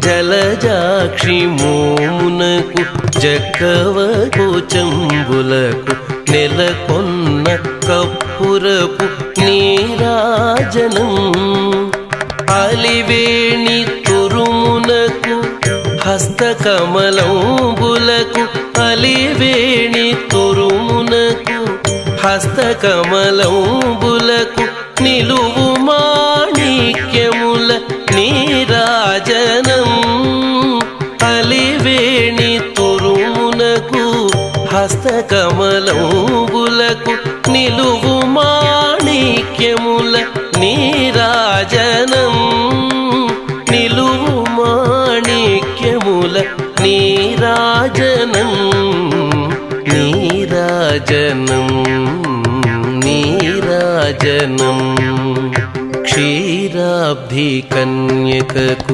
జలజాక్షి మోమునకు జగ్గవకు చంబులకు నెలకొన్న కప్పురపు నీరాజనం అలివేణి తురుమునకు హస్తకమలంబులకు అలివేణి తురుమునకు హస్తకమలంబులకు నిలువు మాణిక్యముల నీరాజనం అలివేణి తురుమునకు హస్తకమలంబులకు నిలువు మాణిక్యముల నీరాజనం నిలువు మాణిక్యముల నీరాజనం నీరాజనం నీరాజనం క్షీరాబ్ధి కన్యకకు